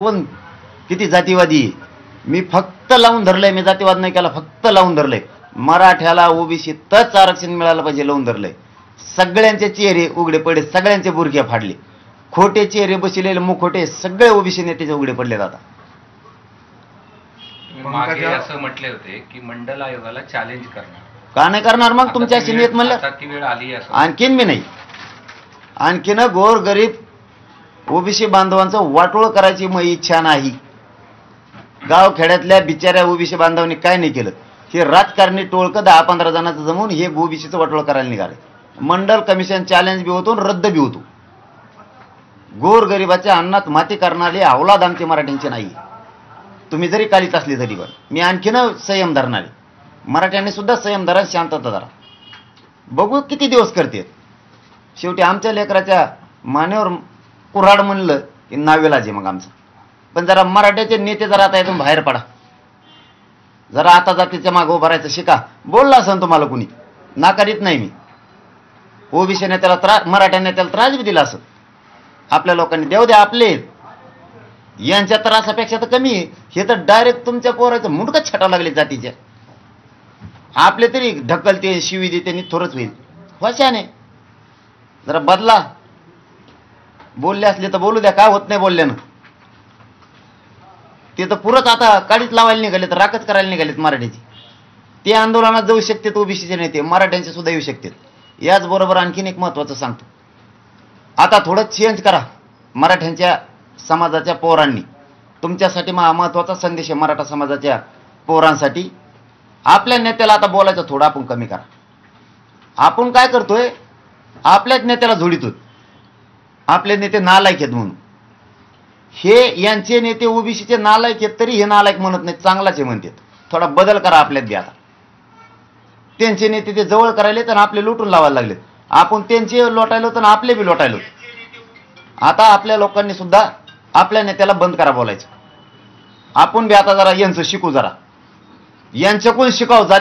कोण किती जातीवादी आहे? मी फक्त लावून धरलंय, मी जातीवाद नाही केला, फक्त लावून धरलंय मराठ्याला ओबीसीतच आरक्षण मिळालं पाहिजे, लावून धरलंय. सगळ्यांचे चेहरे उघडे पडले, सगळ्यांचे बुरख्या फाडले, खोटे चेहरे बसलेले मुखोटे सगळे ओबीसी नेतेचे उघडे पडले. आता मागे असं म्हटले होते की मंडल आयोगाला चॅलेंज करणार, का नाही करणार? मग तुमच्या नियत म्हणलं आता ती वेळ आली असं आणखीन मी नाही, आणखीन गोर गरीब ओबीसी बांधवांचं वाटोळ करायची माझी इच्छा नाही. गाव खेड्यातल्या बिचाऱ्या ओबीसी बांधवांनी काय नाही केलं, हे राजकारणी टोळकं 10-15 जणांचं जमून हे ओबीसीचं वाटोळ करायला निघाले. मंडल कमिशन चॅलेंज बी होतो, रद्द बी होतो. गोर गरिबाच्या अन्नात माती करणारी अवलाद आमची मराठ्यांची नाही. तुम्ही जरी कालीच असली तरी पण मी आणखीन संयम धरणारे. मराठ्यांनी सुद्धा संयम धरा, शांतता धरा, बघू किती दिवस करते. शेवटी आमच्या लेकराच्या मानेवर कुऱ्हाड म्हणलं की नावेलाच आहे मग आमचं. पण जरा मराठ्याचे नेते जरा आता यातून बाहेर पडा, जरा आता जातीच्या मागं उभं राहायचं शिका. बोलला असं तुम्हाला कुणी, नाकारीत नाही मी. ओबीसी नेत्याला त्रास, मराठ्या नेत्याला त्रास बी दिला असं आपल्या लोकांनी, देऊ द्या आपले. यांच्या त्रासापेक्षा तर कमी आहे. हे तर डायरेक्ट तुमच्या पोराचं मुंडकच छाटा लागले जातीच्या. आपले तरी ढकलते, शिवी देते आणि थोडंच होईल. वाशाने जरा बदला. बोलले असले तर बोलू द्या, काय होत नाही बोलल्यानं. ते तर पुरंच आता काडीच लावायला निघालेत, राखच करायला निघालेत मराठ्याची. ते आंदोलनात जाऊ शकतात ओबीसीचे नेते, मराठ्यांचे सुद्धा येऊ शकतात. याचबरोबर आणखीन एक महत्त्वाचं सांगतो, आता थोडं चेंज करा मराठ्यांच्या समाजाच्या पोरांनी. तुमच्यासाठी महत्त्वाचा संदेश आहे मराठा समाजाच्या पोरांसाठी. आपल्या नेत्याला आता बोलायचं थोडं आपण कमी करा. आपण काय करतोय, आपल्याच नेत्याला जोडितो. आपले नेते नालायक आहेत म्हणून. हे यांचे नेते ओबीसीचे नालायक आहेत, तरी हे नालायक म्हणत नाहीत, चांगलाच आहे म्हणतात. थोडा बदल करा आपल्यात बी. आता त्यांचे नेते ते जवळ करायले तर आपले लुटून लावायला लागले. आपण त्यांचे लोटायलो तर आपले बी लोटायलो. आता आपल्या लोकांनी सुद्धा आपल्या नेत्याला बंद करा बोलायचं. आपण बी आता जरा यांचं शिकू, जरा यांच्याकडून शिकाव.